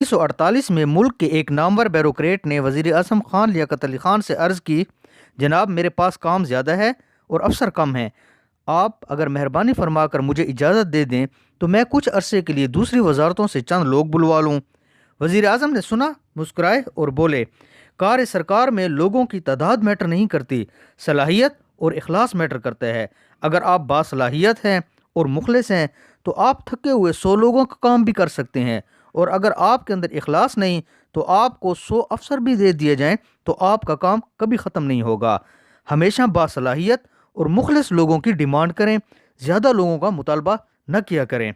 1948 में मुल्क के एक नामवर ब्यूरोक्रेट ने वजीर आजम खान लियाकत अली खान से अर्ज़ की, जनाब मेरे पास काम ज़्यादा है और अफसर कम हैं, आप अगर मेहरबानी फरमाकर मुझे इजाज़त दे दें तो मैं कुछ अरसे के लिए दूसरी वजारतों से चंद लोग बुलवा लूँ। वजीर आजम ने सुना, मुस्कुराए और बोले, कार सरकार में लोगों की तादाद मैटर नहीं करती, सलाहियत और इखलास मैटर करता है। अगर आप बासलाहियत हैं और मुखलिस हैं तो आप थके हुए 100 लोगों का काम भी कर सकते हैं, और अगर आपके अंदर इखलास नहीं तो आपको 100 अफसर भी दे दिए जाएं तो आपका काम कभी ख़त्म नहीं होगा। हमेशा बासलाहियत और मुखलिस लोगों की डिमांड करें, ज़्यादा लोगों का मुतालबा न किया करें।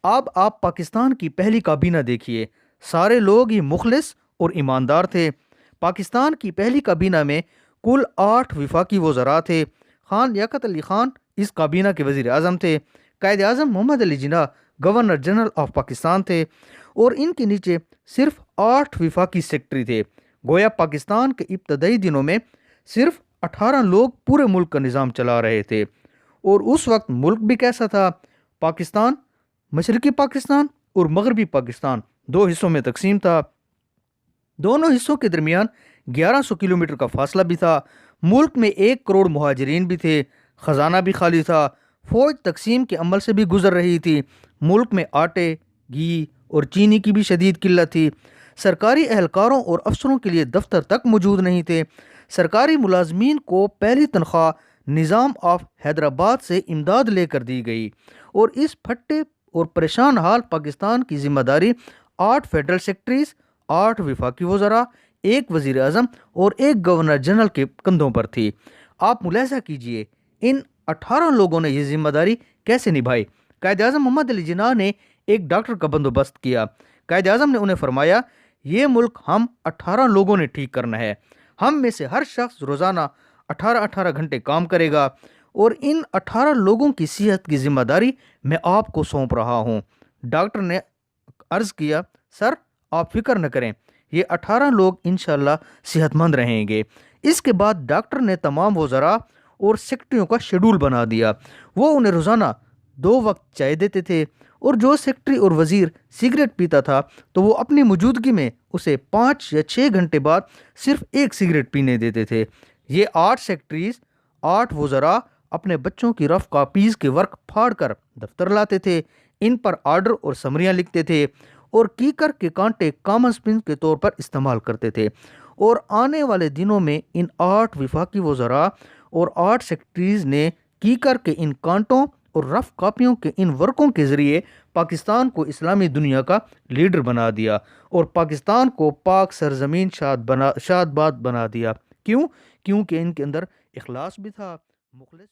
अब आप पाकिस्तान की पहली काबीना देखिए, सारे लोग ही मुखलिस और ईमानदार थे। पाकिस्तान की पहली काबीना में कुल 8 विफाकी वज़रा थे। खान लियाकत अली खान इस काबीना के वज़ीर आज़म थे। कायद आज़म Mohammad Ali Jinnah governor general of Pakistan थे और इनके नीचे सिर्फ 8 विफाकी सेक्रेटरी थे। गोया पाकिस्तान के इब्तदाई दिनों में सिर्फ 18 लोग पूरे मुल्क का निज़ाम चला रहे थे। और उस वक्त मुल्क भी कैसा था? पाकिस्तान मशरकी पाकिस्तान और मगरबी पाकिस्तान दो हिस्सों में तकसीम था। दोनों हिस्सों के दरमियान 1100 किलोमीटर का फासला भी था। मुल्क में 1 करोड़ मुहाजिरीन भी थे। ख़जाना भी खाली था। फ़ौज तकसीम के अमल से भी गुजर रही थी। मुल्क में आटे, घी और चीनी की भी शदीद किल्लत थी। सरकारी एहलकारों और अफसरों के लिए दफ्तर तक मौजूद नहीं थे। सरकारी मुलाजमीन को पहली तनख्वाह निज़ाम ऑफ हैदराबाद से इमदाद लेकर दी गई, और इस फट्टे और परेशान हाल पाकिस्तान की जिम्मेदारी 8 फेडरल सेक्रेटरीज, 8 विफाकी वज़रा, 1 वज़ीर आज़म और 1 गवर्नर जनरल के कंधों पर थी। आप मुलाहिजा कीजिए इन 18 लोगों ने यह जिम्मेदारी कैसे निभाई। कायद आज़म मोहम्मद अली जिन्ना ने एक डॉक्टर का बंदोबस्त किया। कायद आज़म ने उन्हें फरमाया, ये मुल्क हम 18 लोगों ने ठीक करना है। हम में से हर शख्स रोज़ाना 18-18 घंटे काम करेगा और इन 18 लोगों की सेहत की जिम्मेदारी मैं आपको सौंप रहा हूँ। डॉक्टर ने अर्ज़ किया, सर आप फिक्र न करें, ये 18 लोग इंशाल्लाह सेहतमंद रहेंगे। इसके बाद डॉक्टर ने तमाम वज़रा और सेक्रेटरियों का शेड्यूल बना दिया। वो उन्हें रोज़ाना 2 वक्त चाय देते थे, और जो सेक्रेटरी और वज़ीर सिगरेट पीता था तो वो अपनी मौजूदगी में उसे 5 या 6 घंटे बाद सिर्फ 1 सिगरेट पीने देते थे। ये 8 सेक्रेटरीज, 8 वज़रा अपने बच्चों की रफ कापीज़ के वर्क फाड़ कर दफ्तर लाते थे। इन पर आर्डर और समरियाँ लिखते थे और कीकर के कांटे कॉमन स्पिन के तौर पर इस्तेमाल करते थे। और आने वाले दिनों में इन 8 विफाकी वज़रा और 8 सेक्रेटरीज ने कीकर के इन कांटों और रफ कापियों के इन वर्कों के ज़रिए पाकिस्तान को इस्लामी दुनिया का लीडर बना दिया और पाकिस्तान को पाक सरजमीन शादबाद बना दिया। क्यों? क्योंकि इनके अंदर इखलास भी था, मुखलिस